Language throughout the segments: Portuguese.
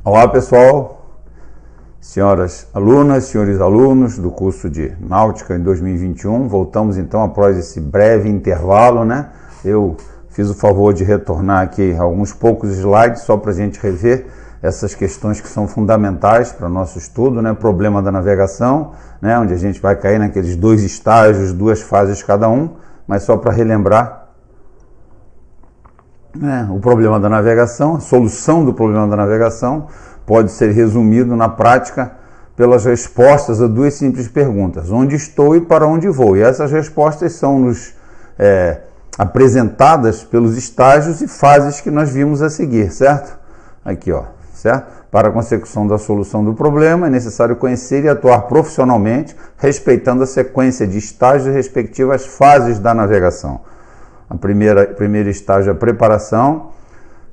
Olá pessoal, senhoras alunas, senhores alunos do curso de Náutica em 2021. Voltamos então após esse breve intervalo, né? Eu fiz o favor de retornar aqui alguns poucos slides só para a gente rever essas questões que são fundamentais para o nosso estudo, né? Problema da navegação, né? Onde a gente vai cair naqueles dois estágios, duas fases cada um, mas só para relembrar. O problema da navegação, a solução do problema da navegação pode ser resumido na prática pelas respostas a duas simples perguntas: onde estou e para onde vou? E essas respostas são nos apresentadas pelos estágios e fases que nós vimos a seguir, certo? Aqui, ó, certo? Para a consecução da solução do problema é necessário conhecer e atuar profissionalmente, respeitando a sequência de estágios e respectivas fases da navegação. O primeiro estágio é a preparação,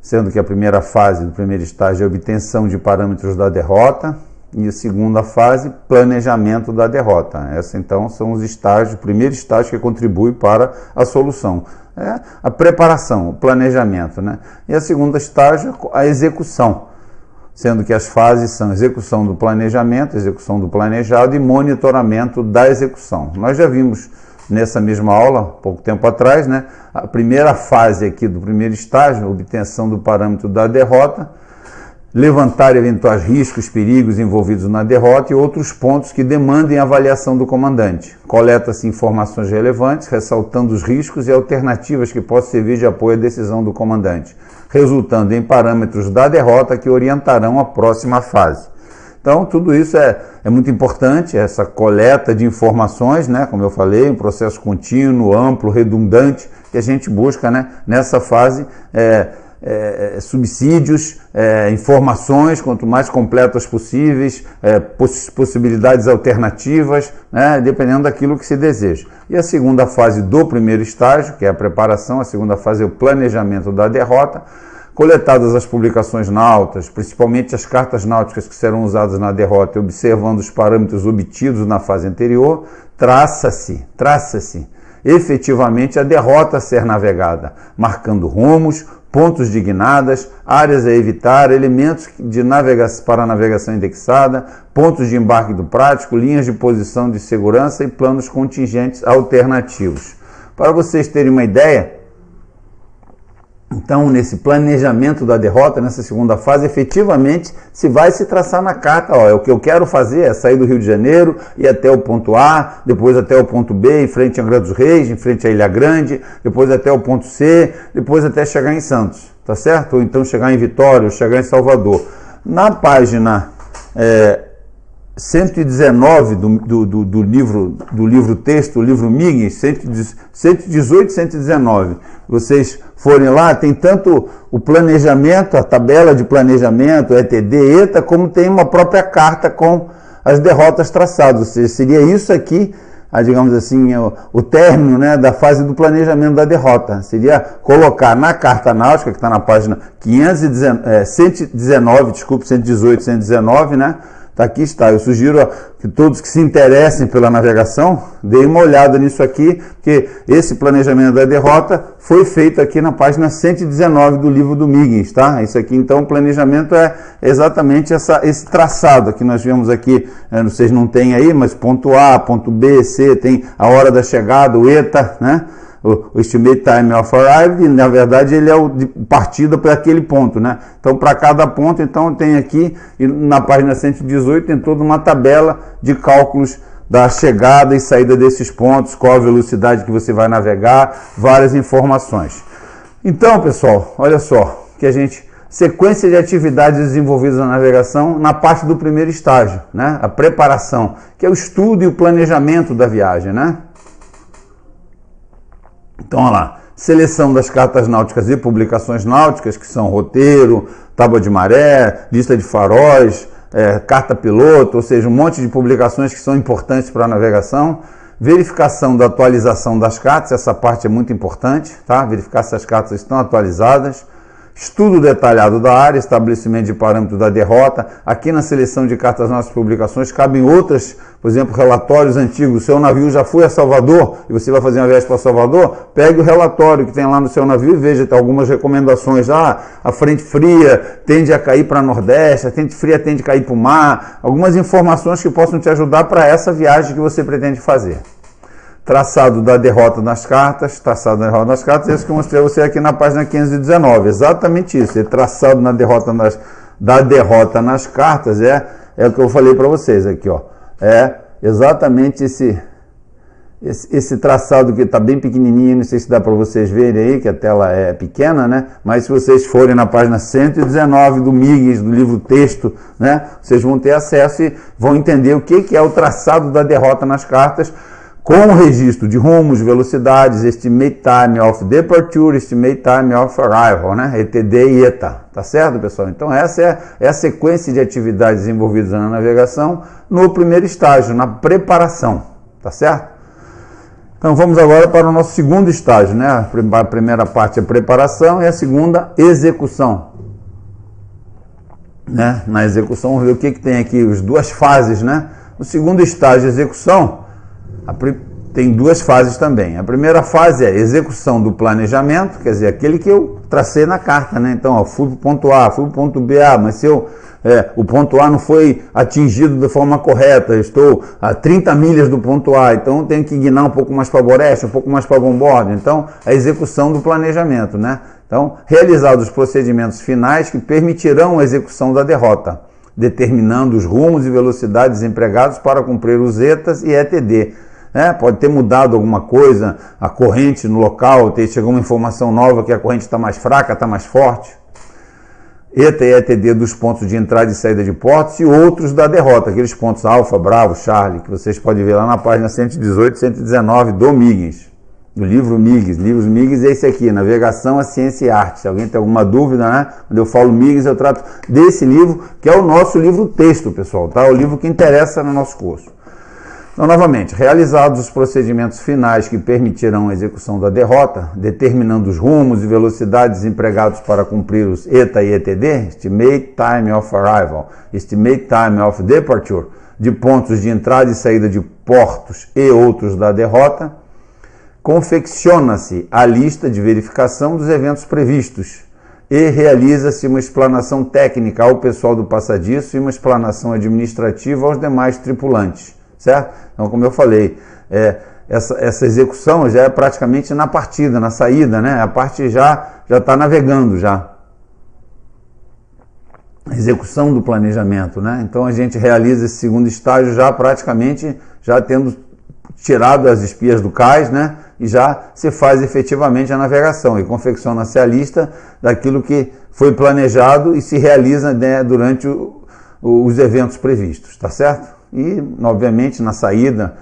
sendo que a primeira fase do primeiro estágio é a obtenção de parâmetros da derrota, e a segunda fase, planejamento da derrota. Essa então são os estágios, o primeiro estágio que contribui para a solução. É a preparação, o planejamento, né? E a segunda estágio, a execução, sendo que as fases são execução do planejamento, execução do planejado e monitoramento da execução. Nós já vimos nessa mesma aula, pouco tempo atrás, né, a primeira fase aqui do primeiro estágio, obtenção do parâmetro da derrota, levantar eventuais riscos, perigos envolvidos na derrota e outros pontos que demandem avaliação do comandante. Coleta-se informações relevantes, ressaltando os riscos e alternativas que possam servir de apoio à decisão do comandante, resultando em parâmetros da derrota que orientarão a próxima fase. Então, tudo isso é muito importante, essa coleta de informações, né? Como eu falei, um processo contínuo, amplo, redundante, que a gente busca, né? Nessa fase, subsídios, informações, quanto mais completas possíveis, possibilidades alternativas, né? Dependendo daquilo que se deseja. E a segunda fase do primeiro estágio, que é a preparação, a segunda fase é o planejamento da derrota. Coletadas as publicações náuticas, principalmente as cartas náuticas que serão usadas na derrota, e observando os parâmetros obtidos na fase anterior, traça-se efetivamente a derrota a ser navegada, marcando rumos, pontos de guinadas, áreas a evitar, elementos de navegação para navegação indexada, pontos de embarque do prático, linhas de posição de segurança e planos contingentes alternativos. Para vocês terem uma ideia, então, nesse planejamento da derrota, nessa segunda fase, efetivamente, se vai se traçar na carta, ó, o que eu quero fazer é sair do Rio de Janeiro, ir até o ponto A, depois até o ponto B, em frente a Angra dos Reis, em frente a Ilha Grande, depois até o ponto C, depois até chegar em Santos, tá certo? Ou então chegar em Vitória, ou chegar em Salvador. Na página 119 do livro texto, o livro MIG, 118 e 119, vocês forem lá, tem tanto o planejamento, a tabela de planejamento, ETD, ETA, como tem uma própria carta com as derrotas traçadas, ou seja, seria isso aqui, digamos assim, o término, né, da fase do planejamento da derrota, seria colocar na carta náutica, que está na página 118, 119, né, aqui está, eu sugiro que todos que se interessem pela navegação, deem uma olhada nisso aqui, porque esse planejamento da derrota foi feito aqui na página 119 do livro do Miggins, tá? Isso aqui, então, o planejamento é exatamente esse traçado que nós vemos aqui, vocês não têm aí, mas ponto A, ponto B, C, tem a hora da chegada, o ETA, né? O Estimate Time of Arrival, e, na verdade, ele é o de partida para aquele ponto, né? Então, para cada ponto, então, tem aqui, e na página 118, tem toda uma tabela de cálculos da chegada e saída desses pontos, qual a velocidade que você vai navegar, várias informações. Então, pessoal, olha só, sequência de atividades desenvolvidas na navegação na parte do primeiro estágio, né? A preparação, que é o estudo e o planejamento da viagem, né? Então, olha lá, seleção das cartas náuticas e publicações náuticas, que são roteiro, tábua de maré, lista de faróis, carta piloto, ou seja, um monte de publicações que são importantes para a navegação. Verificação da atualização das cartas, essa parte é muito importante, tá? Verificar se as cartas estão atualizadas. estudo detalhado da área, estabelecimento de parâmetros da derrota. Aqui na seleção de cartas das nossas publicações cabem outras, por exemplo, relatórios antigos. O seu navio já foi a Salvador e você vai fazer uma viagem para Salvador, pegue o relatório que tem lá no seu navio e veja, tem algumas recomendações. A frente fria tende a cair para Nordeste, a frente fria tende a cair para o mar. Algumas informações que possam te ajudar para essa viagem que você pretende fazer. Traçado da derrota nas cartas, isso que eu mostrei a você aqui na página 519, exatamente isso, traçado da derrota nas cartas, é o que eu falei para vocês aqui, ó, é exatamente esse traçado que está bem pequenininho, não sei se dá para vocês verem aí, que a tela é pequena, né, mas se vocês forem na página 119 do MIGS, do livro texto, né, vocês vão ter acesso e vão entender o que é o traçado da derrota nas cartas, com o registro de rumos, velocidades, estimate time of departure, estimate time of arrival, né? ETD e ETA, tá certo, pessoal? Então essa é a sequência de atividades envolvidas na navegação no primeiro estágio, na preparação, tá certo? Então vamos agora para o nosso segundo estágio, né? A primeira parte é preparação e a segunda, execução. Né? Na execução, vamos ver o que tem aqui, as duas fases, né? No segundo estágio, execução, tem duas fases também. A primeira fase é execução do planejamento, quer dizer, aquele que eu tracei na carta, né? Então, fui para o ponto A, fui para o ponto B, mas se o ponto A não foi atingido de forma correta, eu estou a 30 milhas do ponto A, então eu tenho que guinar um pouco mais para Boreste, um pouco mais para Bombordo. Então, a execução do planejamento, né? Então, realizados os procedimentos finais que permitirão a execução da derrota, determinando os rumos e velocidades empregados para cumprir os ETAs e ETD. Pode ter mudado alguma coisa, a corrente no local, chegou uma informação nova que a corrente está mais fraca, está mais forte. ETA e ETD dos pontos de entrada e saída de portos e outros da derrota, aqueles pontos Alfa, Bravo, Charlie, que vocês podem ver lá na página 118 e 119 do MIGS, do livro MIGS. Livros MIGS é esse aqui, Navegação, a Ciência e Arte. Se alguém tem alguma dúvida, né? Quando eu falo MIGS, eu trato desse livro, que é o nosso livro texto, pessoal, tá? O livro que interessa no nosso curso. Então, novamente, realizados os procedimentos finais que permitirão a execução da derrota, determinando os rumos e velocidades empregados para cumprir os ETA e ETD, Estimate Time of Arrival, Estimate Time of Departure, de pontos de entrada e saída de portos e outros da derrota, confecciona-se a lista de verificação dos eventos previstos e realiza-se uma explanação técnica ao pessoal do passadiço e uma explanação administrativa aos demais tripulantes. Certo? Então, como eu falei, essa execução já é praticamente na partida, na saída, né? A parte já está navegando já. A execução do planejamento, né? Então a gente realiza esse segundo estágio já praticamente, já tendo tirado as espias do cais, né? E já se faz efetivamente a navegação e confecciona-se a lista daquilo que foi planejado e se realiza, né, durante os eventos previstos, tá certo? E, obviamente, na saída,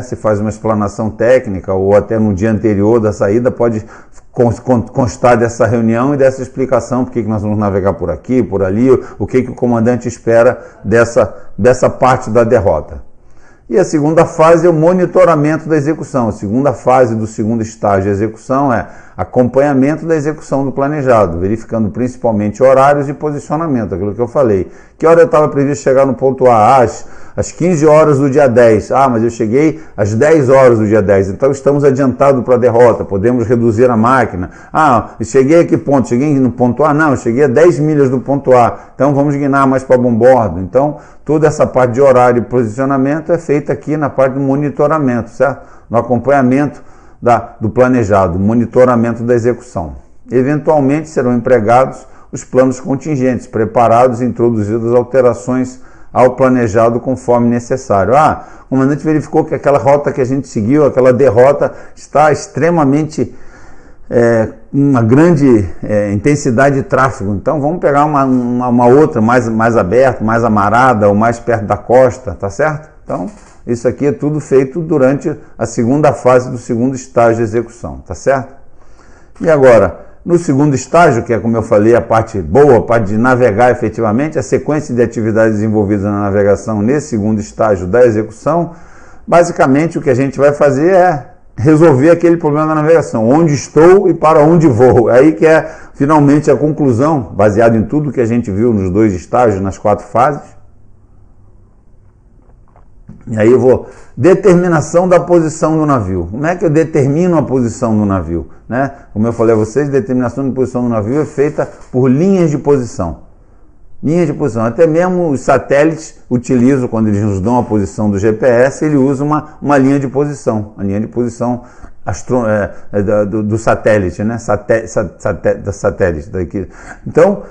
se faz uma explanação técnica ou até no dia anterior da saída pode constar dessa reunião e dessa explicação, por que nós vamos navegar por aqui, por ali, o que o comandante espera dessa parte da derrota. E a segunda fase é o monitoramento da execução. A segunda fase do segundo estágio de execução é acompanhamento da execução do planejado, verificando principalmente horários e posicionamento, aquilo que eu falei. Que hora eu estava previsto chegar no ponto A? Às 15 horas do dia 10. Mas eu cheguei às 10 horas do dia 10. Então estamos adiantados para a derrota, podemos reduzir a máquina. Eu cheguei a que ponto? Cheguei no ponto A? Não, eu cheguei a 10 milhas do ponto A. Então vamos guinar mais para bombordo. Então toda essa parte de horário e posicionamento é feita aqui na parte do monitoramento, certo? No acompanhamento do planejado, monitoramento da execução. Eventualmente serão empregados os planos contingentes, preparados e introduzidas alterações ao planejado conforme necessário. O comandante verificou que aquela rota que a gente seguiu, aquela derrota, está extremamente uma grande intensidade de tráfego. Então vamos pegar uma outra mais aberta, mais amarada ou mais perto da costa, tá certo? Então isso aqui é tudo feito durante a segunda fase do segundo estágio de execução, tá certo? E agora, no segundo estágio, que é, como eu falei, a parte boa, a parte de navegar efetivamente, a sequência de atividades envolvidas na navegação nesse segundo estágio da execução, basicamente o que a gente vai fazer é resolver aquele problema da navegação, onde estou e para onde vou. Aí que é finalmente a conclusão, baseado em tudo que a gente viu nos 2 estágios, nas 4 fases. E aí eu vou, determinação da posição do navio. Como é que eu determino a posição do navio? Né? Como eu falei a vocês, determinação de posição do navio é feita por linhas de posição. Linhas de posição, até mesmo os satélites utilizam, quando eles nos dão a posição do GPS, ele usa uma linha de posição, a linha de posição do satélite, né? Satélite daqui. Então,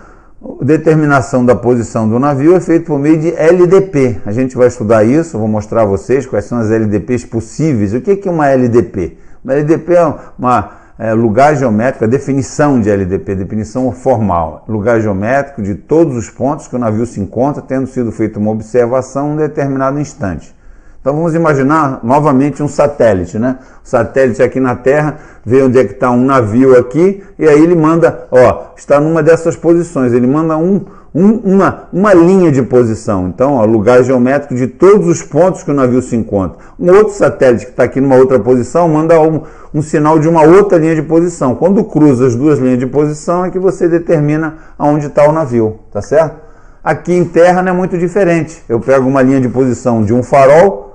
determinação da posição do navio é feita por meio de LDP. A gente vai estudar isso, vou mostrar a vocês quais são as LDPs possíveis. O que é uma LDP? Uma LDP é lugar geométrico, a definição de LDP, definição formal, lugar geométrico de todos os pontos que o navio se encontra, tendo sido feita uma observação em um determinado instante. Então vamos imaginar novamente um satélite, né? O satélite aqui na Terra, vê onde é que está um navio aqui, e aí ele manda, está numa dessas posições, ele manda uma linha de posição. Então, lugar geométrico de todos os pontos que o navio se encontra. Um outro satélite que está aqui numa outra posição manda um sinal de uma outra linha de posição. Quando cruza as 2 linhas de posição é que você determina aonde está o navio, tá certo? Aqui em terra não é muito diferente. Eu pego uma linha de posição de um farol,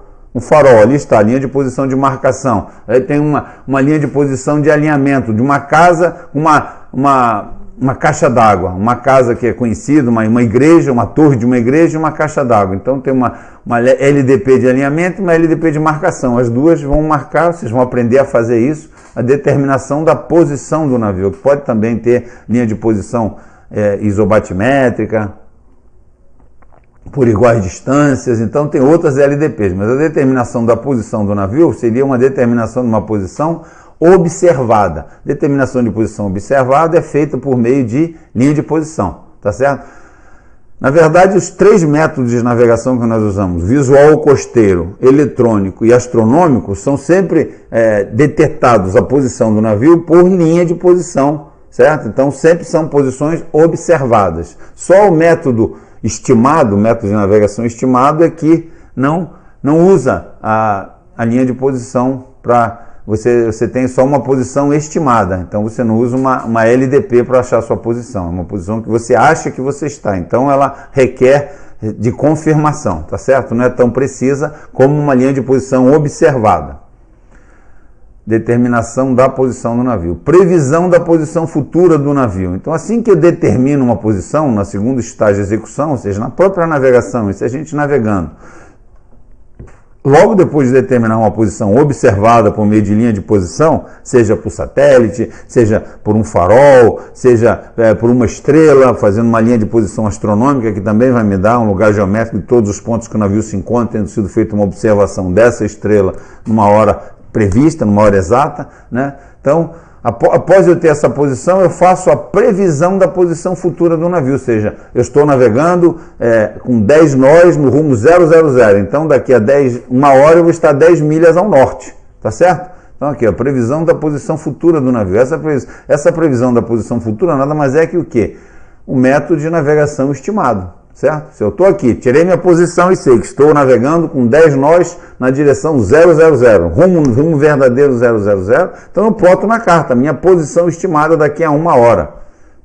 ali está, linha de posição de marcação. Aí tem uma linha de posição de alinhamento de uma casa, uma caixa d'água, uma casa que é conhecida, uma igreja, uma torre de uma igreja e uma caixa d'água. Então tem uma LDP de alinhamento e uma LDP de marcação. As duas vão marcar, vocês vão aprender a fazer isso, a determinação da posição do navio, que pode também ter linha de posição isobatimétrica, por iguais distâncias, então tem outras LDPs, mas a determinação da posição do navio seria uma determinação de uma posição observada. Determinação de posição observada é feita por meio de linha de posição, tá certo? Na verdade, os 3 métodos de navegação que nós usamos, visual, costeiro, eletrônico e astronômico, são sempre detectados a posição do navio por linha de posição, certo? Então sempre são posições observadas. Só o método estimado, o método de navegação estimado é que não usa a linha de posição para... Você tem só uma posição estimada, então você não usa uma LDP para achar a sua posição, é uma posição que você acha que você está, então ela requer de confirmação, tá certo? Não é tão precisa como uma linha de posição observada. Determinação da posição do navio. Previsão da posição futura do navio. Então, assim que eu determino uma posição, na segundo estágio de execução, ou seja, na própria navegação, isso é a gente navegando, logo depois de determinar uma posição observada por meio de linha de posição, seja por satélite, seja por um farol, seja por uma estrela, fazendo uma linha de posição astronômica, que também vai me dar um lugar geométrico de todos os pontos que o navio se encontra, tendo sido feita uma observação dessa estrela numa hora prevista, numa hora exata, né? Então, após eu ter essa posição, eu faço a previsão da posição futura do navio, ou seja, eu estou navegando com 10 nós no rumo 000, então daqui a 1 hora eu vou estar 10 milhas ao norte, tá certo? Então aqui, a previsão da posição futura do navio. Essa previsão da posição futura nada mais é que o quê? O método de navegação estimado, certo? Se eu estou aqui, tirei minha posição e sei que estou navegando com 10 nós na direção 000, rumo verdadeiro 000, então eu ploto na carta, minha posição estimada daqui a 1 hora.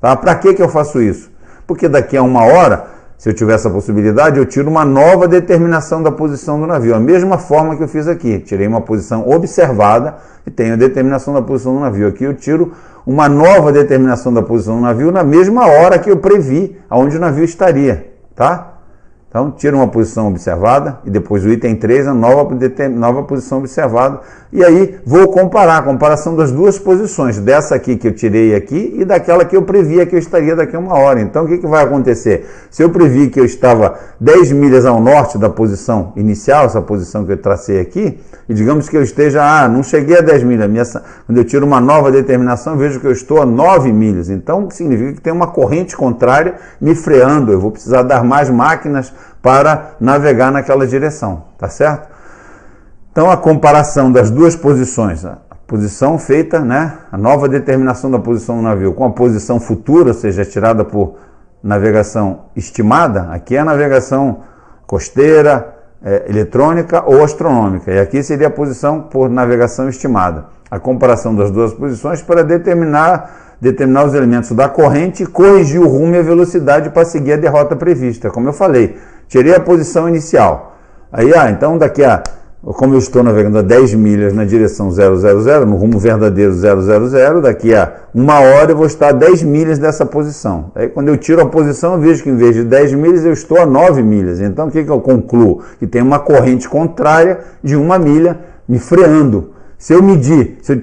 Tá? Para que eu faço isso? Porque daqui a 1 hora, se eu tiver essa possibilidade, eu tiro uma nova determinação da posição do navio, a mesma forma que eu fiz aqui. Tirei uma posição observada e tenho a determinação da posição do navio. Aqui eu tiro uma nova determinação da posição do navio na mesma hora que eu previ aonde o navio estaria. Tá? Então, tira uma posição observada e depois o item 3, a nova posição observada. E aí, vou comparar, a comparação das duas posições, dessa aqui que eu tirei aqui e daquela que eu previa que eu estaria daqui a 1 hora. Então, o que vai acontecer? Se eu previ que eu estava 10 milhas ao norte da posição inicial, essa posição que eu tracei aqui, e digamos que eu esteja, não cheguei a 10 milhas, quando eu tiro uma nova determinação, vejo que eu estou a 9 milhas. Então, significa que tem uma corrente contrária me freando, eu vou precisar dar mais máquinas para navegar naquela direção, tá certo? Então, a comparação das duas posições, a posição feita, né, a nova determinação da posição do navio com a posição futura, ou seja, tirada por navegação estimada, aqui é a navegação costeira, eletrônica ou astronômica. E aqui seria a posição por navegação estimada. A comparação das duas posições para determinar os elementos da corrente e corrigir o rumo e a velocidade para seguir a derrota prevista. Como eu falei, tirei a posição inicial. Aí, então como eu estou navegando a 10 milhas na direção 000, no rumo verdadeiro 000, daqui a 1 hora eu vou estar a 10 milhas dessa posição. Aí quando eu tiro a posição, eu vejo que em vez de 10 milhas eu estou a 9 milhas. Então o que eu concluo? Que tem uma corrente contrária de 1 milha me freando. Se eu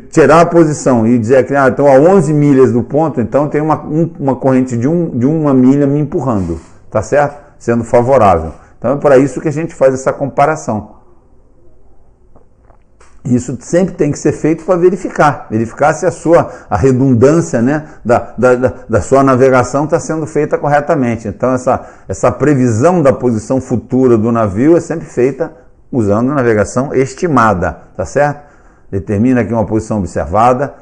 tirar a posição e dizer que estou a 11 milhas do ponto, então tem uma corrente de 1 milha me empurrando, tá certo? Sendo favorável. Então é para isso que a gente faz essa comparação. Isso sempre tem que ser feito para verificar se a redundância, né, da sua navegação está sendo feita corretamente. Então essa previsão da posição futura do navio é sempre feita usando a navegação estimada, tá certo? Determina aqui uma posição observada,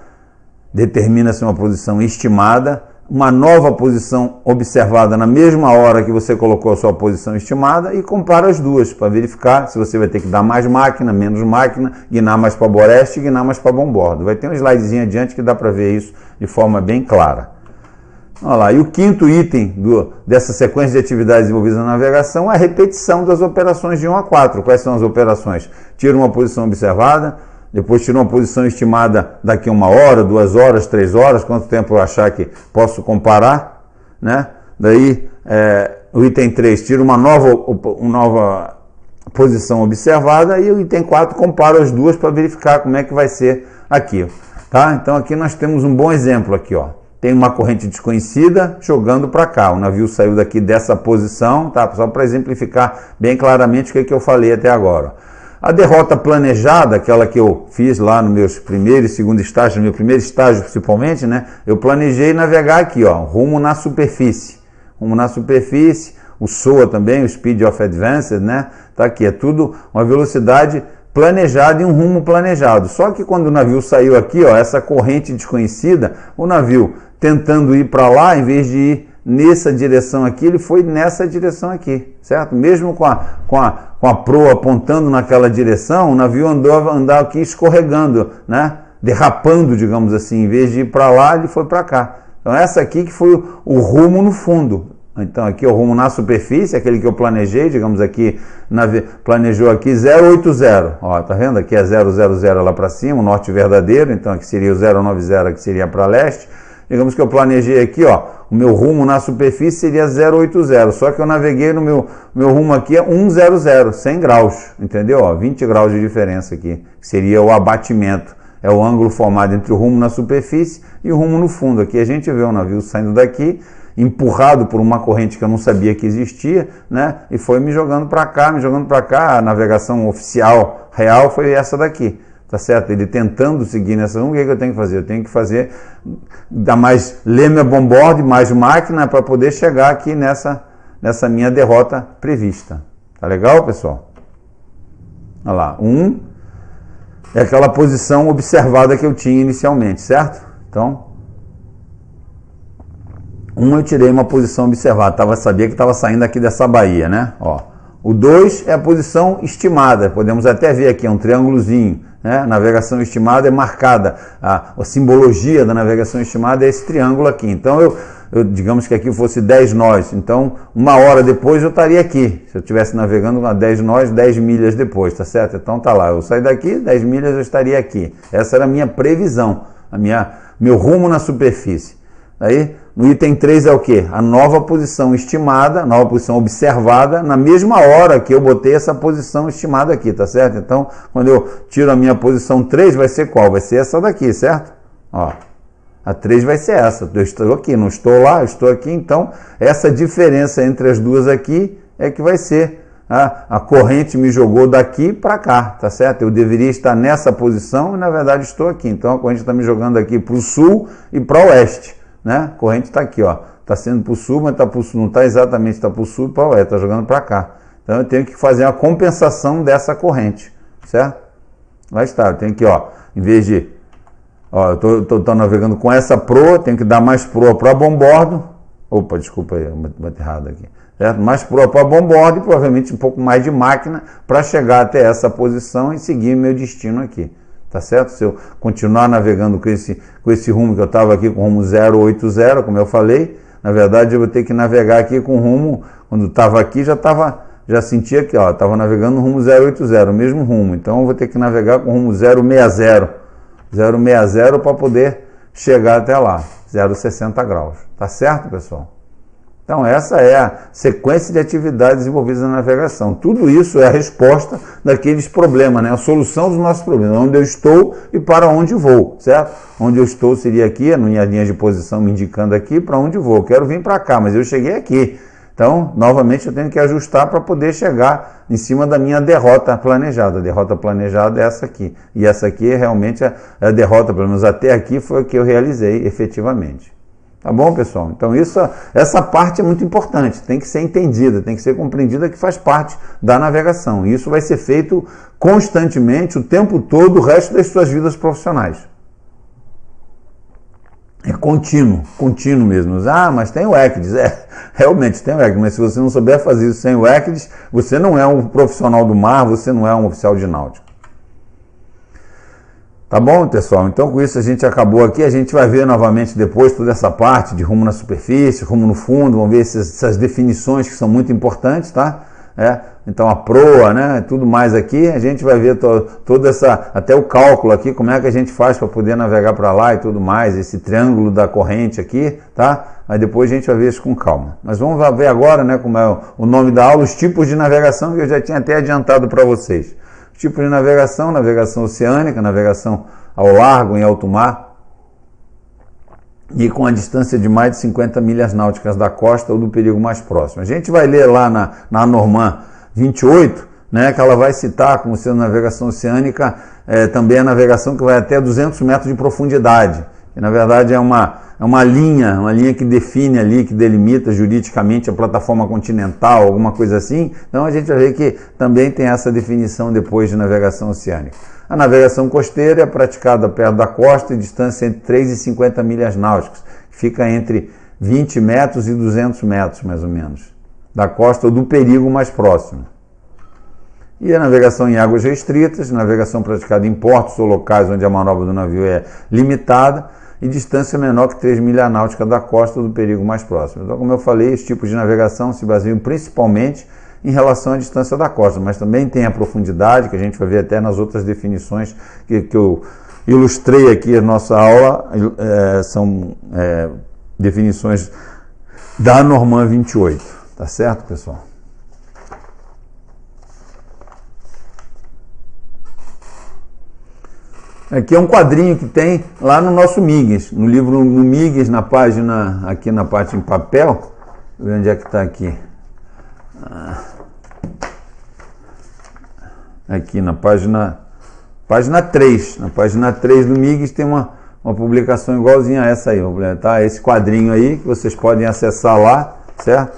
determina-se uma posição estimada, uma nova posição observada na mesma hora que você colocou a sua posição estimada e compara as duas para verificar se você vai ter que dar mais máquina, menos máquina, guinar mais para boreste e guinar mais para bombordo. Vai ter um slidezinho adiante que dá para ver isso de forma bem clara. Olha lá, e o quinto item dessa sequência de atividades envolvidas na navegação é a repetição das operações de 1 a 4. Quais são as operações? Tira uma posição observada, depois tiro uma posição estimada daqui a 1 hora, 2 horas, 3 horas, quanto tempo eu achar que posso comparar, né? Daí, o item 3, tiro uma nova posição observada e o item 4, comparo as duas para verificar como é que vai ser aqui, tá? Então aqui nós temos um bom exemplo aqui, ó. Tem uma corrente desconhecida jogando para cá, o navio saiu daqui dessa posição, tá? Só para exemplificar bem claramente o que eu falei até agora. A derrota planejada, aquela que eu fiz lá no meu primeiro e segundo estágio, no meu primeiro estágio principalmente, né? Eu planejei navegar aqui, ó, rumo na superfície. Rumo na superfície, o SOA também, o Speed of Advanced, né? Tá aqui, é tudo uma velocidade planejada e um rumo planejado. Só que quando o navio saiu aqui, ó, essa corrente desconhecida, o navio tentando ir para lá, em vez de ir nessa direção aqui, ele foi nessa direção aqui, certo? Mesmo com a proa apontando naquela direção, o navio andava aqui escorregando, né? Derrapando, digamos assim, em vez de ir para lá, ele foi para cá. Então essa aqui que foi o rumo no fundo. Então aqui é o rumo na superfície, aquele que eu planejei, digamos aqui, planejou aqui 080, ó, tá vendo? Aqui é 000 lá para cima, o norte verdadeiro, então aqui seria o 090, que seria para leste. Digamos que eu planejei aqui, ó, o meu rumo na superfície seria 080, só que eu naveguei no meu rumo aqui é 100, 100 graus, entendeu? Ó, 20 graus de diferença aqui, que seria o abatimento, é o ângulo formado entre o rumo na superfície e o rumo no fundo. Aqui a gente vê o navio saindo daqui, empurrado por uma corrente que eu não sabia que existia, né? E foi me jogando para cá, a navegação oficial, real, foi essa daqui. Tá certo? Ele tentando seguir nessa rumo, o que eu tenho que fazer? Eu tenho que dar mais leme a bombordo, mais máquina para poder chegar aqui nessa minha derrota prevista. Tá legal, pessoal? Olha lá, é aquela posição observada que eu tinha inicialmente, certo? Então, eu tirei uma posição observada, sabia que estava saindo aqui dessa baía, né? Ó, o 2 é a posição estimada, podemos até ver aqui, é um triângulozinho, né? A navegação estimada é marcada, a simbologia da navegação estimada é esse triângulo aqui. Então, eu digamos que aqui fosse 10 nós, então 1 hora depois eu estaria aqui, se eu estivesse navegando a 10 nós, 10 milhas depois, tá certo? Então tá lá, eu saí daqui, 10 milhas eu estaria aqui. Essa era a minha previsão, meu rumo na superfície. Aí, no item 3 é o quê? A nova posição estimada, nova posição observada, na mesma hora que eu botei essa posição estimada aqui, tá certo? Então, quando eu tiro a minha posição 3, vai ser qual? Vai ser essa daqui, certo? Ó, a 3 vai ser essa. Eu estou aqui, não estou lá, eu estou aqui. Então, essa diferença entre as duas aqui é que vai ser a corrente me jogou daqui para cá, tá certo? Eu deveria estar nessa posição e, na verdade, estou aqui. Então, a corrente está me jogando aqui para o sul e para o oeste. Né? A corrente está aqui, ó, está sendo para o sul, mas tá não está exatamente, está para o sul e para o oeste, está jogando para cá. Então eu tenho que fazer uma compensação dessa corrente, certo? Lá está, eu tenho que, ó, em vez de, ó, eu estou navegando com essa proa, tenho que dar mais proa para bombordo, Opa, desculpa aí, eu bati errado aqui. Certo? Mais para bombordo e provavelmente um pouco mais de máquina para chegar até essa posição e seguir meu destino aqui. Tá certo? Se eu continuar navegando com esse rumo que eu estava aqui, com o rumo 080, como eu falei, na verdade eu vou ter que navegar aqui com o rumo, quando estava aqui já sentia que estava navegando no rumo 080, o mesmo rumo. Então eu vou ter que navegar com o rumo 060 para poder chegar até lá, 060 graus. Tá certo, pessoal? Então essa é a sequência de atividades envolvidas na navegação. Tudo isso é a resposta daqueles problemas, né? A solução dos nossos problemas, onde eu estou e para onde vou, certo? Onde eu estou seria aqui, a minha linha de posição me indicando aqui para onde vou. Eu quero vir para cá, mas eu cheguei aqui. Então, novamente, eu tenho que ajustar para poder chegar em cima da minha derrota planejada. A derrota planejada é essa aqui. E essa aqui é realmente a derrota, pelo menos até aqui, foi o que eu realizei efetivamente. Tá bom, pessoal? Então, essa parte é muito importante, tem que ser entendida, tem que ser compreendida, que faz parte da navegação. E isso vai ser feito constantemente, o tempo todo, o resto das suas vidas profissionais. É contínuo mesmo. Ah, mas tem o ECDIS. Realmente tem o ECDIS, mas se você não souber fazer isso sem o ECDIS, você não é um profissional do mar, você não é um oficial de náutica. Tá bom, pessoal? Então com isso a gente acabou aqui, a gente vai ver novamente depois toda essa parte de rumo na superfície, rumo no fundo, vamos ver essas definições que são muito importantes, tá? Então a proa, né, tudo mais aqui, a gente vai ver toda até o cálculo aqui, como é que a gente faz para poder navegar para lá e tudo mais, esse triângulo da corrente aqui, tá? Aí depois a gente vai ver isso com calma. Mas vamos ver agora, né, como é o nome da aula, os tipos de navegação que eu já tinha até adiantado para vocês. Os tipos de navegação, navegação oceânica, navegação ao largo, em alto mar, e com a distância de mais de 50 milhas náuticas da costa ou do perigo mais próximo. A gente vai ler lá na Norman 28, né, que ela vai citar como sendo navegação oceânica, também a navegação que vai até 200 metros de profundidade. Que na verdade é uma linha que define ali, que delimita juridicamente a plataforma continental, alguma coisa assim. Então a gente vai ver que também tem essa definição depois de navegação oceânica. A navegação costeira é praticada perto da costa em distância entre 3 e 50 milhas náuticas, que fica entre 20 metros e 200 metros, mais ou menos, da costa ou do perigo mais próximo. E a navegação em águas restritas, navegação praticada em portos ou locais onde a manobra do navio é limitada e distância menor que 3 milhas náuticas da costa ou do perigo mais próximo. Então, como eu falei, os tipos de navegação se baseiam principalmente em relação à distância da costa, mas também tem a profundidade, que a gente vai ver até nas outras definições que eu ilustrei aqui na nossa aula, são definições da Norman 28, tá certo, pessoal? Aqui é um quadrinho que tem lá no nosso MIGS, no livro no MIGS, na página, aqui na parte em papel, onde é que está aqui? Aqui na página 3, na página 3 do MIGS tem uma publicação igualzinha a essa aí, tá? Esse quadrinho aí que vocês podem acessar lá, certo?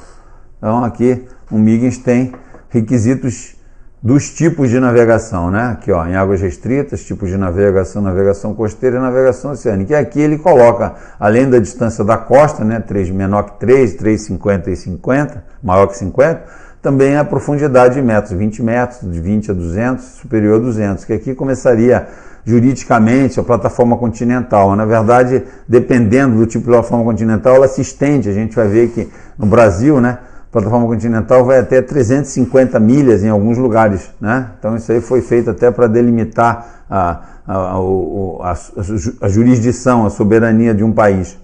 Então aqui o MIGS tem requisitos dos tipos de navegação, né? Aqui, ó, em águas restritas, tipos de navegação, navegação costeira e navegação oceânica. E aqui ele coloca, além da distância da costa, né, 3 menor que 3, 3,50 e 50, maior que 50, também a profundidade de metros, 20 metros, de 20 a 200, superior a 200, que aqui começaria juridicamente a plataforma continental. Na verdade, dependendo do tipo de plataforma continental, ela se estende. A gente vai ver que no Brasil, né, a plataforma continental vai até 350 milhas em alguns lugares, né? Então isso aí foi feito até para delimitar a jurisdição, a soberania de um país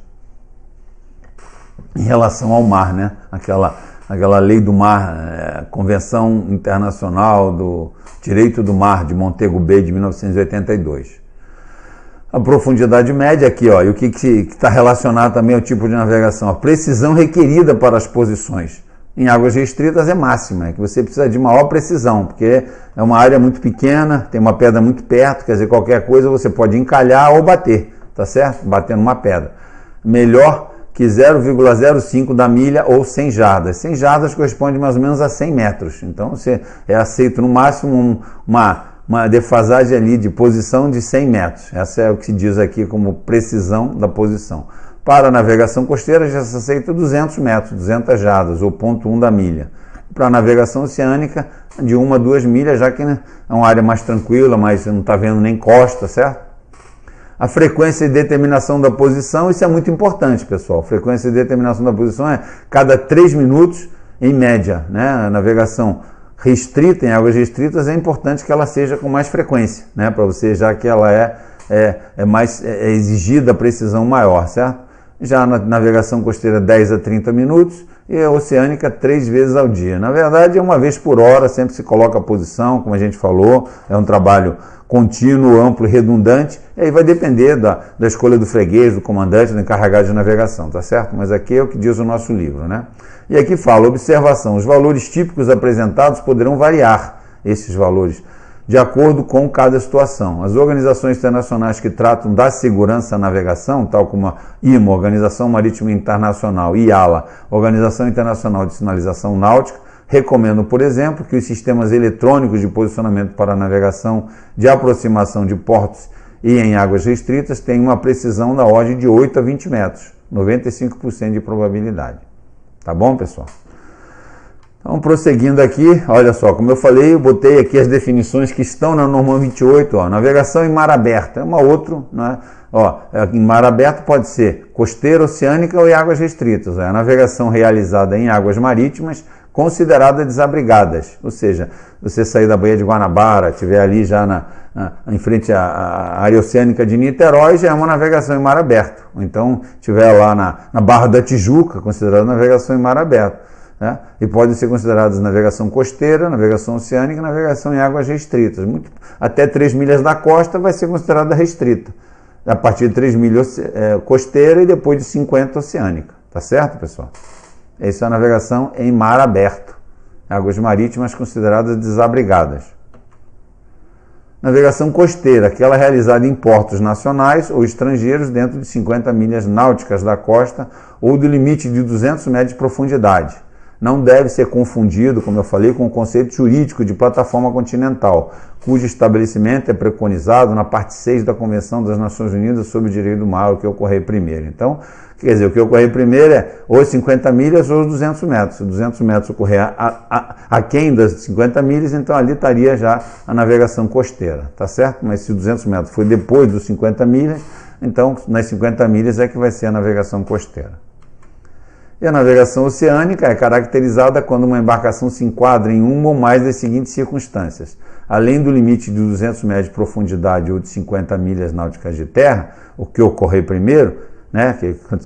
em relação ao mar, né? Aquela lei do mar, Convenção Internacional do Direito do Mar de Montego Bay de 1982. A profundidade média aqui, ó, e o que está relacionado também ao tipo de navegação, a precisão requerida para as posições. Em águas restritas é máxima, é que você precisa de maior precisão, porque é uma área muito pequena, tem uma pedra muito perto, quer dizer, qualquer coisa você pode encalhar ou bater, tá certo? Bater numa pedra. Melhor que 0,05 da milha ou 100 jardas. 100 jardas corresponde mais ou menos a 100 metros. Então, você é aceito no máximo uma defasagem ali de posição de 100 metros. Essa é o que se diz aqui como precisão da posição. Para a navegação costeira já se aceita 200 metros, 200 jardas, ou 0,1 da milha. Para a navegação oceânica, de 1 a 2 milhas, já que é uma área mais tranquila, mas não está vendo nem costa, certo? A frequência e determinação da posição, isso é muito importante, pessoal. Frequência e determinação da posição é cada 3 minutos, em média, né? A navegação restrita, em águas restritas, é importante que ela seja com mais frequência, né? Para você, já que ela é exigida a precisão maior, certo? Já na navegação costeira 10 a 30 minutos e a oceânica 3 vezes ao dia. Na verdade é uma vez por hora, sempre se coloca a posição, como a gente falou, é um trabalho contínuo, amplo e redundante, e aí vai depender da escolha do freguês, do comandante, do encarregado de navegação, tá certo? Mas aqui é o que diz o nosso livro, né? E aqui fala, observação, os valores típicos apresentados poderão variar, esses valores, de acordo com cada situação. As organizações internacionais que tratam da segurança na navegação, tal como a IMO, Organização Marítima Internacional, e IALA, Organização Internacional de Sinalização Náutica, recomendam, por exemplo, que os sistemas eletrônicos de posicionamento para a navegação de aproximação de portos e em águas restritas tenham uma precisão da ordem de 8 a 20 metros, 95% de probabilidade. Tá bom, pessoal? Então, prosseguindo aqui, olha só, como eu falei, eu botei aqui as definições que estão na norma 28, ó, navegação em mar aberto, é uma outra, né? Ó, em mar aberto pode ser costeira, oceânica ou em águas restritas, é a navegação realizada em águas marítimas consideradas desabrigadas, ou seja, você sair da Baía de Guanabara, estiver ali já em frente à área oceânica de Niterói, já é uma navegação em mar aberto, ou então estiver lá na Barra da Tijuca, considerada navegação em mar aberto. Né? E podem ser consideradas navegação costeira, navegação oceânica e navegação em águas restritas. Até 3 milhas da costa vai ser considerada restrita. A partir de 3 milhas costeira e depois de 50 oceânica. Tá certo, pessoal? Essa é a navegação em mar aberto. Águas marítimas consideradas desabrigadas. Navegação costeira, aquela realizada em portos nacionais ou estrangeiros dentro de 50 milhas náuticas da costa ou do limite de 200 metros de profundidade. Não deve ser confundido, como eu falei, com o conceito jurídico de plataforma continental, cujo estabelecimento é preconizado na parte 6 da Convenção das Nações Unidas sobre o Direito do Mar, o que ocorrer primeiro. Então, quer dizer, o que ocorrer primeiro é ou 50 milhas ou 200 metros. Se 200 metros ocorrer aquém das 50 milhas, então ali estaria já a navegação costeira, tá certo? Mas se 200 metros foi depois dos 50 milhas, então nas 50 milhas é que vai ser a navegação costeira. E a navegação oceânica é caracterizada quando uma embarcação se enquadra em uma ou mais das seguintes circunstâncias. Além do limite de 200 metros de profundidade ou de 50 milhas náuticas de terra, o que ocorrer primeiro, né,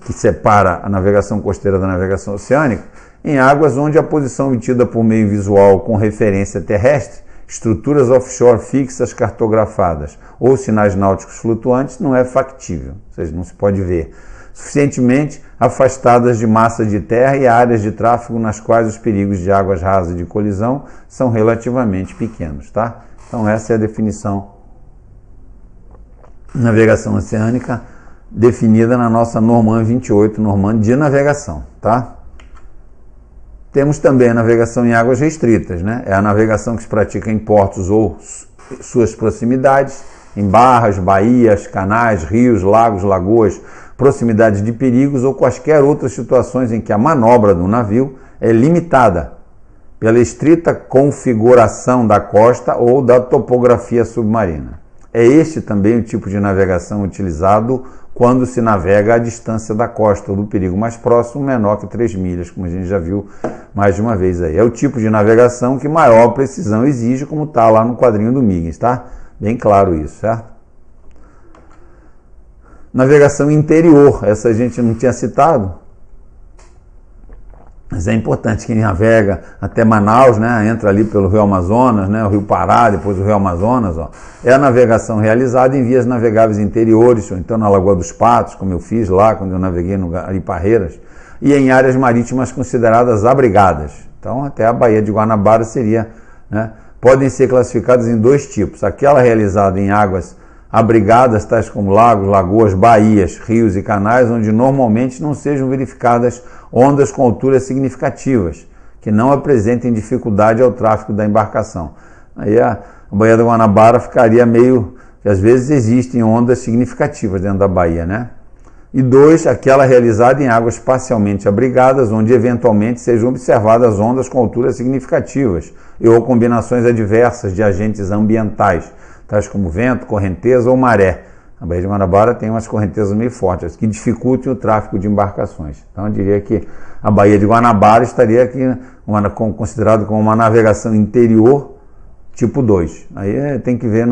que separa a navegação costeira da navegação oceânica, em águas onde a posição obtida por meio visual com referência terrestre, estruturas offshore fixas cartografadas ou sinais náuticos flutuantes não é factível, ou seja, não se pode ver, suficientemente afastadas de massa de terra e áreas de tráfego nas quais os perigos de águas rasas de colisão são relativamente pequenos, tá? Então essa é a definição de navegação oceânica definida na nossa Norman 28, Norman de navegação, tá? Temos também a navegação em águas restritas, né? É a navegação que se pratica em portos ou suas proximidades, em barras, baías, canais, rios, lagos, lagoas, proximidades de perigos ou quaisquer outras situações em que a manobra do navio é limitada pela estrita configuração da costa ou da topografia submarina. É este também o tipo de navegação utilizado quando se navega à distância da costa ou do perigo mais próximo, menor que 3 milhas, como a gente já viu mais de uma vez aí. É o tipo de navegação que maior precisão exige, como está lá no quadrinho do Miggins, tá? Bem claro isso, certo? Navegação interior, essa a gente não tinha citado, mas é importante. Quem navega até Manaus, né, entra ali pelo Rio Amazonas, né, o Rio Pará, depois o Rio Amazonas, ó, é a navegação realizada em vias navegáveis interiores, ou então na Lagoa dos Patos, como eu fiz lá quando eu naveguei no Ariparreiras, e em áreas marítimas consideradas abrigadas. Então até a Baía de Guanabara seria, né, podem ser classificadas em 2 tipos, aquela realizada em águas abrigadas, tais como lagos, lagoas, baías, rios e canais, onde normalmente não sejam verificadas ondas com alturas significativas, que não apresentem dificuldade ao tráfego da embarcação. Aí a Baía da Guanabara ficaria meio, que às vezes existem ondas significativas dentro da baía, né? E 2, aquela realizada em águas parcialmente abrigadas, onde eventualmente sejam observadas ondas com alturas significativas e ou combinações adversas de agentes ambientais, tais como vento, correnteza ou maré. A Baía de Guanabara tem umas correntezas meio fortes, que dificultam o tráfego de embarcações. Então eu diria que a Baía de Guanabara estaria aqui considerado como uma navegação interior tipo 2. Aí tem que ver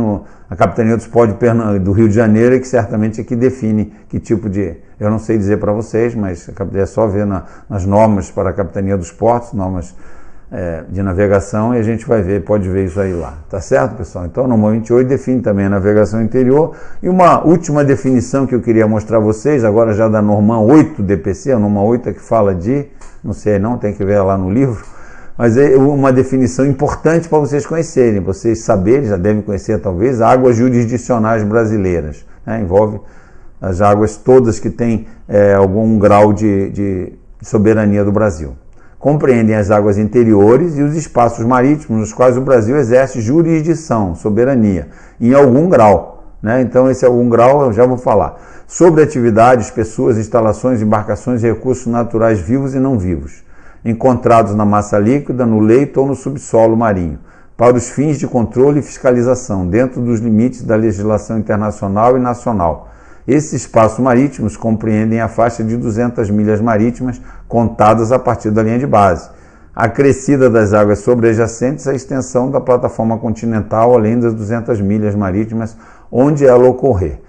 a Capitania dos Portos do Rio de Janeiro, que certamente é que define que tipo de... Eu não sei dizer para vocês, mas é só ver nas normas para a Capitania dos Portos, normas de navegação, e a gente vai ver, pode ver isso aí lá. Tá certo, pessoal? Então, a norma 28 define também a navegação interior. E uma última definição que eu queria mostrar a vocês, agora já da norma 8 DPC, a norma 8 é que fala de... Não sei não, tem que ver lá no livro. Mas é uma definição importante para vocês conhecerem, vocês saberem, já devem conhecer talvez, águas jurisdicionais brasileiras. Envolve as águas todas que têm algum grau de soberania do Brasil. Compreendem as águas interiores e os espaços marítimos nos quais o Brasil exerce jurisdição, soberania, em algum grau. Então esse algum grau eu já vou falar. Sobre atividades, pessoas, instalações, embarcações e recursos naturais vivos e não vivos, encontrados na massa líquida, no leito ou no subsolo marinho, para os fins de controle e fiscalização, dentro dos limites da legislação internacional e nacional. Esses espaços marítimos compreendem a faixa de 200 milhas marítimas contadas a partir da linha de base, a crescida das águas sobreadjacentes, a extensão da plataforma continental, além das 200 milhas marítimas onde ela ocorrer.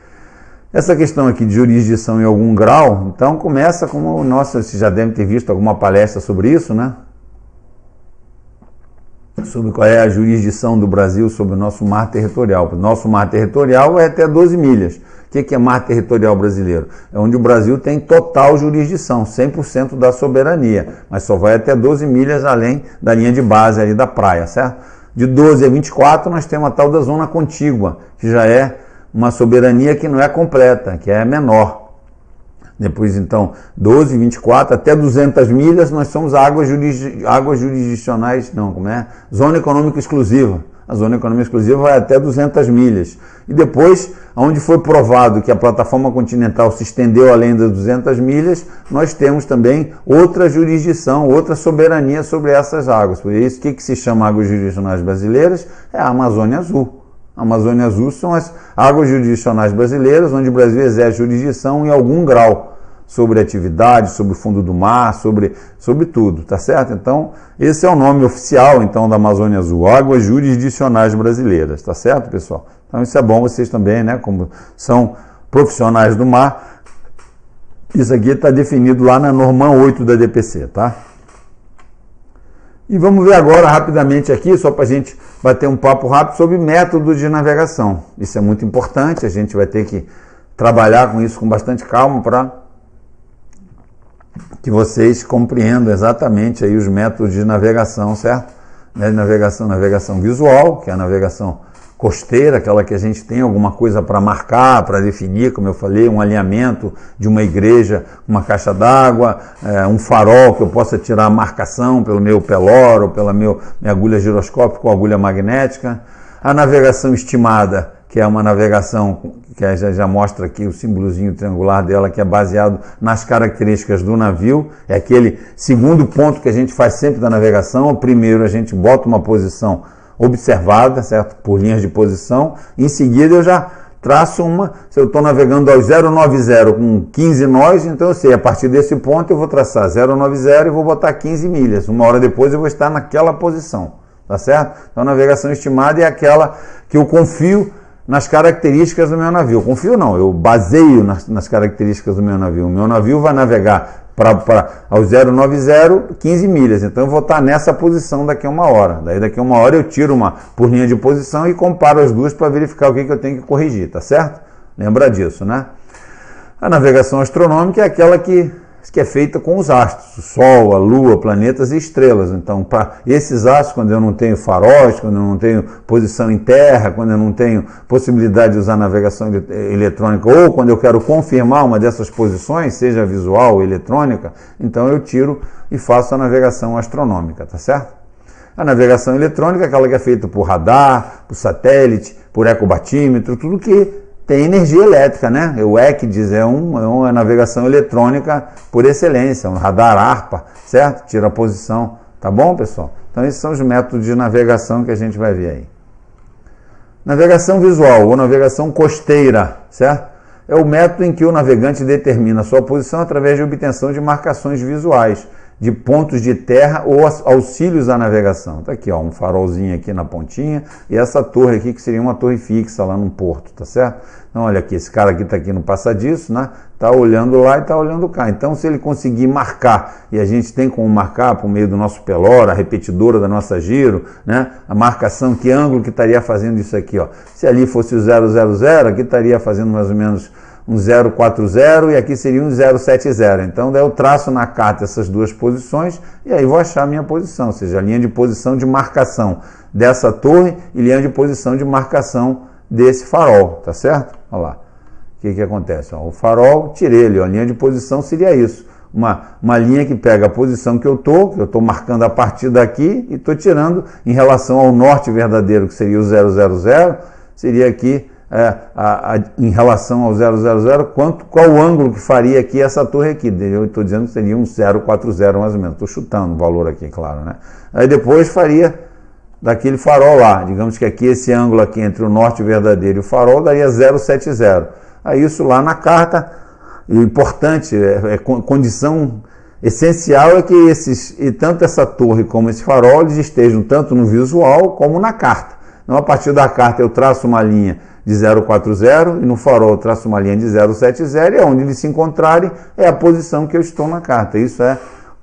Essa questão aqui de jurisdição em algum grau, então começa como, nossa, vocês já devem ter visto alguma palestra sobre isso, sobre qual é a jurisdição do Brasil sobre o nosso mar territorial. O nosso mar territorial é até 12 milhas. O que é mar territorial brasileiro? É onde o Brasil tem total jurisdição, 100% da soberania, mas só vai até 12 milhas além da linha de base ali da praia, certo? De 12 a 24 nós temos a tal da zona contígua, que já é uma soberania que não é completa, que é menor. Depois, então, 12, 24, até 200 milhas, nós somos águas jurisdicionais, Zona econômica exclusiva. A zona econômica exclusiva vai até 200 milhas. E depois, onde foi provado que a plataforma continental se estendeu além das 200 milhas, nós temos também outra jurisdição, outra soberania sobre essas águas. Por isso, o que se chama águas jurisdicionais brasileiras? É a Amazônia Azul. A Amazônia Azul são as águas jurisdicionais brasileiras, onde o Brasil exerce jurisdição em algum grau sobre atividade, sobre o fundo do mar, sobre tudo, tá certo? Então, esse é o nome oficial, então, da Amazônia Azul, águas jurisdicionais brasileiras, tá certo, pessoal? Então, isso é bom vocês também, como são profissionais do mar, isso aqui está definido lá na norma 8 da DPC, tá? E vamos ver agora rapidamente aqui, só para a gente bater um papo rápido sobre método de navegação. Isso é muito importante, a gente vai ter que trabalhar com isso com bastante calma para que vocês compreendam exatamente aí os métodos de navegação, certo? Navegação visual, que é a navegação costeira, aquela que a gente tem alguma coisa para marcar, para definir, como eu falei, um alinhamento de uma igreja, uma caixa d'água, um farol que eu possa tirar a marcação pelo meu pelor ou pela minha agulha giroscópica ou agulha magnética. A navegação estimada, que é uma navegação que já mostra aqui o símbolozinho triangular dela, que é baseado nas características do navio. É aquele segundo ponto que a gente faz sempre da navegação. O primeiro, a gente bota uma posição observada, certo? Por linhas de posição. Em seguida, eu já traço se eu estou navegando ao 090 com 15 nós, então eu sei, a partir desse ponto eu vou traçar 090 e vou botar 15 milhas. Uma hora depois eu vou estar naquela posição, tá certo? Então, a navegação estimada é aquela que eu confio nas características do meu navio. Confio não, eu baseio nas características do meu navio. O meu navio vai navegar ao 090, 15 milhas. Então eu vou estar nessa posição daqui a uma hora. Daí daqui a uma hora eu tiro uma por linha de posição e comparo as duas para verificar o que eu tenho que corrigir, tá certo? Lembra disso, A navegação astronômica é aquela que é feita com os astros, o Sol, a Lua, planetas e estrelas. Então, para esses astros, quando eu não tenho faróis, quando eu não tenho posição em terra, quando eu não tenho possibilidade de usar navegação eletrônica, ou quando eu quero confirmar uma dessas posições, seja visual ou eletrônica, então eu tiro e faço a navegação astronômica, tá certo? A navegação eletrônica é aquela que é feita por radar, por satélite, por ecobatímetro, tudo que tem energia elétrica, né? O ECDIS é uma navegação eletrônica por excelência, um radar ARPA, certo? Tira a posição, tá bom, pessoal? Então esses são os métodos de navegação que a gente vai ver aí. Navegação visual ou navegação costeira, certo? É o método em que o navegante determina a sua posição através de obtenção de marcações visuais, de pontos de terra ou auxílios à navegação. Tá aqui, ó, um farolzinho aqui na pontinha e essa torre aqui que seria uma torre fixa lá num porto, tá certo? Então olha aqui, esse cara aqui tá aqui no passadiço, né? Tá olhando lá e tá olhando cá. Então se ele conseguir marcar, e a gente tem como marcar por meio do nosso pelora, a repetidora da nossa giro, né? A marcação, que ângulo que estaria fazendo isso aqui, ó. Se ali fosse o 000, aqui estaria fazendo mais ou menos um 040 e aqui seria um 070. Então daí eu traço na carta essas duas posições e aí vou achar a minha posição, ou seja, a linha de posição de marcação dessa torre e linha de posição de marcação desse farol, tá certo? Olha lá, o que acontece? Ó, o farol, tirei ele, ó, a linha de posição seria isso, uma linha que pega a posição que eu estou marcando a partir daqui e estou tirando em relação ao norte verdadeiro, que seria o 000, seria aqui em relação ao 000, qual o ângulo que faria aqui essa torre aqui. Eu estou dizendo que seria um 040 mais ou menos, estou chutando o valor aqui, claro, né? Aí depois faria daquele farol lá, digamos que aqui esse ângulo aqui entre o norte verdadeiro e o farol daria 070. Aí isso lá na carta, e o importante, condição essencial é que tanto essa torre como esse farol eles estejam tanto no visual como na carta. Então a partir da carta eu traço uma linha de 040 e no farol eu traço uma linha de 070 e onde eles se encontrarem é a posição que eu estou na carta. Isso é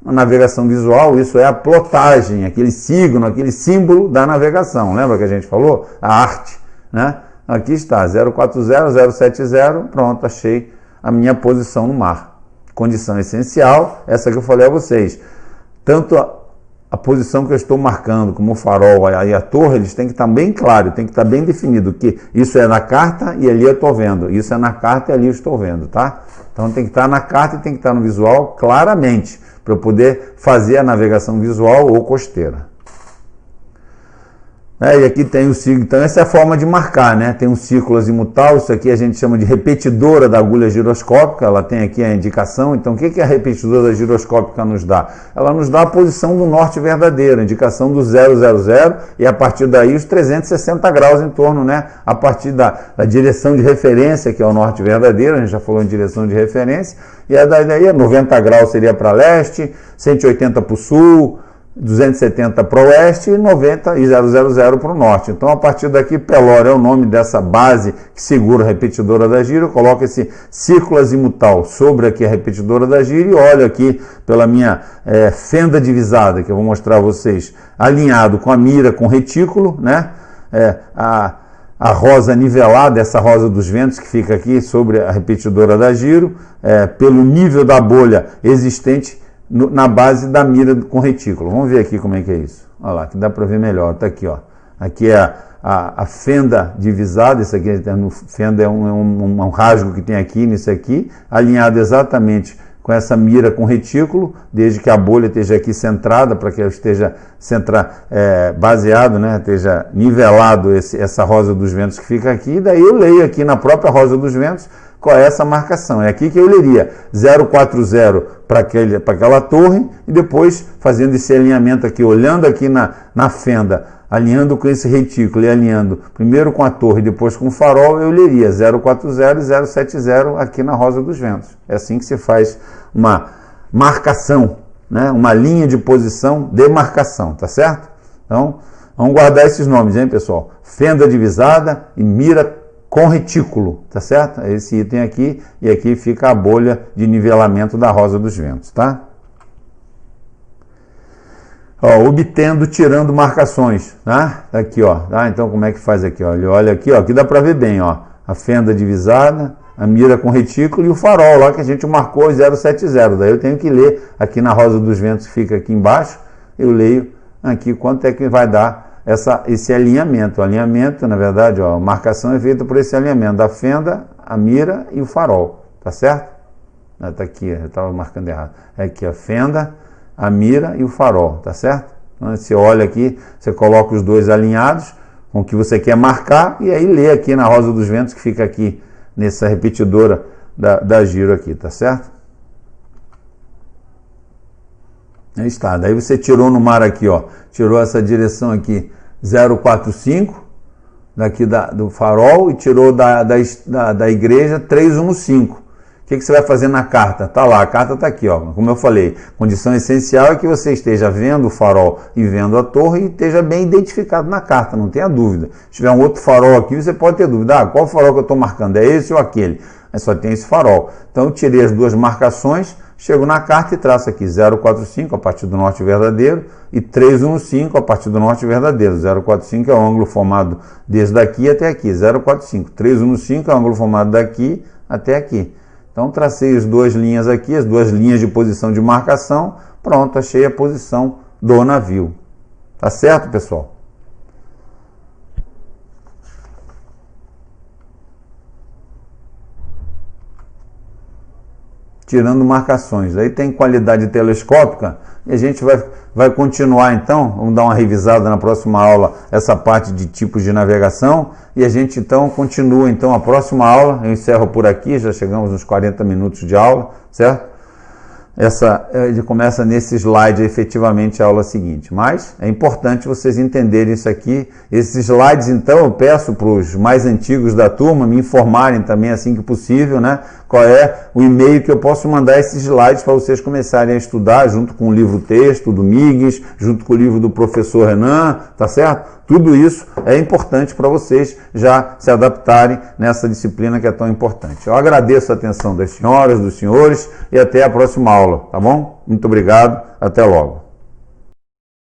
a navegação visual, isso é a plotagem, aquele signo, aquele símbolo da navegação. Lembra que a gente falou? A arte, né? Aqui está, 040, 070, pronto, achei a minha posição no mar. Condição essencial, essa que eu falei a vocês. Tanto a posição que eu estou marcando, como o farol e a torre, eles têm que estar bem claro, tem que estar bem definido que isso é na carta e ali eu estou vendo, isso é na carta e ali eu estou vendo, tá? Então tem que estar na carta e tem que estar no visual claramente, para eu poder fazer a navegação visual ou costeira. E aqui tem o ciclo, então essa é a forma de marcar, né? Tem um círculo azimutal, isso aqui a gente chama de repetidora da agulha giroscópica, ela tem aqui a indicação. Então o que a repetidora giroscópica nos dá? Ela nos dá a posição do norte verdadeiro, a indicação do 000 e a partir daí os 360 graus em torno, né? A partir da direção de referência, que é o norte verdadeiro, a gente já falou em direção de referência, e daí 90 graus seria para leste, 180 para o sul, 270 para o oeste e 90 e 000 para o norte. Então, a partir daqui, pelora é o nome dessa base que segura a repetidora da giro. Eu coloco esse círculo azimutal sobre aqui a repetidora da giro e olho aqui pela minha fenda divisada, que eu vou mostrar a vocês, alinhado com a mira com retículo, né? A rosa nivelada, essa rosa dos ventos que fica aqui sobre a repetidora da giro, pelo nível da bolha existente na base da mira com retículo. Vamos ver aqui como é que é isso. Olha lá, que dá para ver melhor. Está aqui, ó. Aqui é a fenda divisada, isso aqui fenda é um rasgo que tem aqui nisso aqui, alinhado exatamente com essa mira com retículo, desde que a bolha esteja aqui centrada, para que ela esteja baseado, né, esteja nivelado essa rosa dos ventos que fica aqui, e daí eu leio aqui na própria rosa dos ventos qual é essa marcação. É aqui que eu leria 040 para aquela torre e depois fazendo esse alinhamento aqui, olhando aqui na fenda, alinhando com esse retículo e alinhando primeiro com a torre e depois com o farol, eu leria 040 e 070 aqui na rosa dos ventos. É assim que se faz uma marcação, né? Uma linha de posição de marcação, tá certo? Então, vamos guardar esses nomes, hein, pessoal? Fenda divisada e mira com retículo, tá certo? Esse item aqui, e aqui fica a bolha de nivelamento da rosa dos ventos, tá? Ó, obtendo, tirando marcações, tá? Aqui, ó, tá? Então como é que faz aqui, ó? Ele olha aqui, ó, aqui dá para ver bem, ó, a fenda divisada, a mira com retículo e o farol lá que a gente marcou 070. Daí eu tenho que ler aqui na rosa dos ventos que fica aqui embaixo, eu leio aqui quanto é que vai dar esse alinhamento. O alinhamento, na verdade, ó, a marcação é feita por esse alinhamento da fenda, a mira e o farol, tá certo? Tá aqui, eu estava marcando errado. É aqui a fenda, a mira e o farol, tá certo? Então, você olha aqui, você coloca os dois alinhados com o que você quer marcar e aí lê aqui na rosa dos ventos que fica aqui nessa repetidora da giro aqui, tá certo? Aí está, daí você tirou no mar aqui, ó, tirou essa direção aqui 045 daqui do farol e tirou da igreja 315. O que você vai fazer na carta? Tá lá, a carta tá aqui, ó. Como eu falei, condição essencial é que você esteja vendo o farol e vendo a torre e esteja bem identificado na carta, não tenha dúvida. Se tiver um outro farol aqui, você pode ter dúvida, qual farol que eu estou marcando? É esse ou aquele? Aí só tem esse farol. Então eu tirei as duas marcações, chego na carta e traço aqui 045 a partir do norte verdadeiro e 315 a partir do norte verdadeiro. 045 é o ângulo formado desde daqui até aqui, 045. 315 é o ângulo formado daqui até aqui. Então tracei as duas linhas aqui, as duas linhas de posição de marcação, pronto, achei a posição do navio. Tá certo, pessoal? Tirando marcações. Aí tem qualidade telescópica e a gente vai continuar então, vamos dar uma revisada na próxima aula, essa parte de tipos de navegação e a gente então continua então a próxima aula, eu encerro por aqui, já chegamos nos 40 minutos de aula, certo? Ele começa nesse slide efetivamente a aula seguinte, mas é importante vocês entenderem isso aqui. Esses slides então eu peço para os mais antigos da turma me informarem também assim que possível, né? Qual é o e-mail que eu posso mandar esses slides para vocês começarem a estudar junto com o livro texto do Migues, junto com o livro do professor Renan, tá certo? Tudo isso é importante para vocês já se adaptarem nessa disciplina que é tão importante. Eu agradeço a atenção das senhoras, dos senhores e até a próxima aula, tá bom? Muito obrigado, até logo.